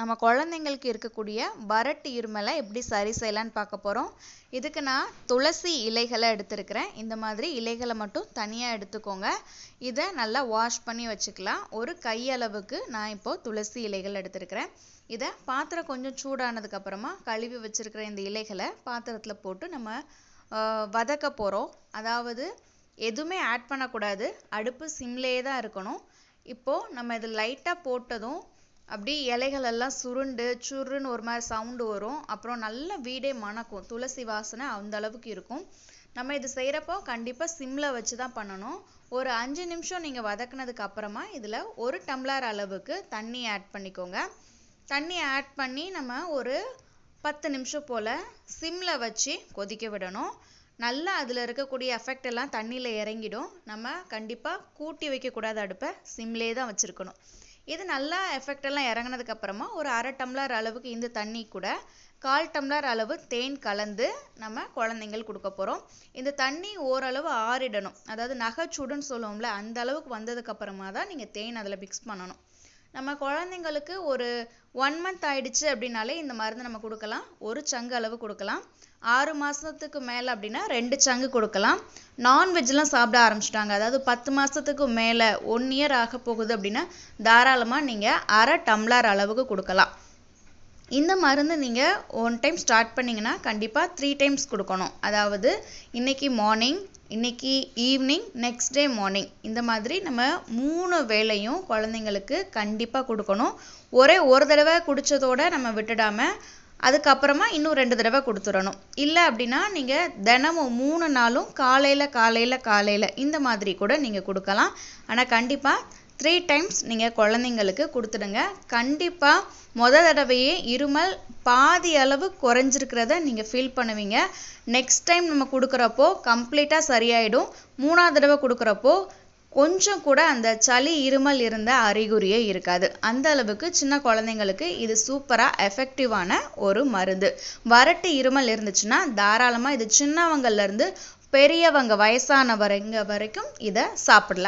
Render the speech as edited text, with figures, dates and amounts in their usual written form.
நம்ம குழந்தைங்களுக்கு இருக்கக்கூடிய வறட்டு இருமலை எப்படி சரி செய்யலான்னு பார்க்க போகிறோம். இதுக்கு நான் துளசி இலைகளை எடுத்துருக்கிறேன். இந்த மாதிரி இலைகளை மட்டும் தனியாக எடுத்துக்கோங்க. இதை நல்லா வாஷ் பண்ணி வச்சுக்கலாம். ஒரு கையளவுக்கு நான் இப்போது துளசி இலைகள் எடுத்துருக்கிறேன். இதை பாத்திரம் கொஞ்சம் சூடானதுக்கு அப்புறமா கழுவி வச்சிருக்கிற இந்த இலைகளை பாத்திரத்தில் போட்டு நம்ம வதக்க போகிறோம். அதாவது எதுவுமே ஆட் பண்ணக்கூடாது, அடுப்பு சிம்லேயே தான் இருக்கணும். இப்போது நம்ம இது லைட்டாக போட்டதும் அப்படி இலைகள் எல்லாம் சுருண்டு சுருன்னு ஒரு மாதிரி சவுண்டு வரும். அப்புறம் நல்ல வீடே மணக்கும், துளசி வாசனை அந்த அளவுக்கு இருக்கும். நம்ம இது செய்கிறப்போ கண்டிப்பாக சிம்மில் வச்சு தான் பண்ணணும். ஒரு 5 நிமிஷம் நீங்கள் வதக்குனதுக்கு அப்புறமா இதில் 1 டம்ளர் அளவுக்கு தண்ணி ஆட் பண்ணிக்கோங்க. தண்ணி ஆட் பண்ணி நம்ம ஒரு 10 நிமிஷம் போல் சிம்மில் வச்சு கொதிக்க விடணும். நல்லா அதில் இருக்கக்கூடிய எஃபெக்ட் எல்லாம் தண்ணியில் இறங்கிடும். நம்ம கண்டிப்பாக கூட்டி வைக்கக்கூடாது, அடுப்பை சிம்லேயே தான் வச்சுருக்கணும். இது நல்லா எஃபெக்ட் எல்லாம் இறங்கினதுக்கு அப்புறமா ஒரு 1/2 டம்ளர் அளவுக்கு இந்த தண்ணி கூட 1/4 டம்ளர் அளவு தேன் கலந்து நம்ம குழந்தைங்களுக்கு கொடுக்க போகிறோம். இந்த தண்ணி ஓரளவு ஆறிடணும், அதாவது நகைச்சுடுன்னு சொல்லுவோம்ல, அந்த அளவுக்கு வந்ததுக்கு அப்புறமா தான் நீங்கள் தேன் அதில் மிக்ஸ் பண்ணணும். நம்ம குழந்தைங்களுக்கு ஒரு 1 மந்த் ஆயிடுச்சு அப்படின்னாலே இந்த மருந்து நம்ம கொடுக்கலாம். 1 சங்கு அளவு கொடுக்கலாம். 6 மாதத்துக்கு மேலே அப்படின்னா 2 சங்கு கொடுக்கலாம். நான்வெஜ்லாம் சாப்பிட ஆரம்பிச்சிட்டாங்க, அதாவது 10 மாதத்துக்கு மேலே 1 இயர் ஆக போகுது அப்படின்னா தாராளமாக நீங்கள் 1/2 டம்ளர் அளவுக்கு கொடுக்கலாம். இந்த மருந்து நீங்கள் 1 டைம் ஸ்டார்ட் பண்ணிங்கன்னா கண்டிப்பாக 3 டைம்ஸ் கொடுக்கணும். அதாவது இன்னைக்கு மார்னிங், இன்னைக்கு ஈவினிங், நெக்ஸ்ட் டே மார்னிங், இந்த மாதிரி நம்ம 3 வேளையும் குழந்தைங்களுக்கு கண்டிப்பாக கொடுக்கணும். ஒரே ஒரு தடவை குடித்ததோடு நம்ம விட்டுடாமல் அதுக்கப்புறமா இன்னும் 2 தடவை கொடுத்துடணும். இல்லை அப்படின்னா நீங்கள் தினமும் 3 நாளும் காலையில் இந்த மாதிரி கூட நீங்கள் கொடுக்கலாம். ஆனால் கண்டிப்பாக 3 டைம்ஸ் நீங்கள் குழந்தைங்களுக்கு கொடுத்துடுங்க. கண்டிப்பாக தடவையே இருமல் பாதி அளவு குறைஞ்சிருக்கிறத நீங்கள் ஃபீல் பண்ணுவீங்க. நெக்ஸ்ட் டைம் நம்ம கொடுக்குறப்போ கம்ப்ளீட்டாக சரியாயிடும். 3ஆவது தடவை கொடுக்குறப்போ கொஞ்சம் கூட அந்த சளி இருமல் இருந்த அறிகுறியே இருக்காது. அந்த அளவுக்கு சின்ன குழந்தைங்களுக்கு இது சூப்பராக எஃபெக்டிவான ஒரு மருந்து. வறட்டு இருமல் இருந்துச்சுன்னா தாராளமாக இது சின்னவங்கள்லேருந்து பெரியவங்க வயசானவங்க வரைக்கும் இதை சாப்பிடலாம்.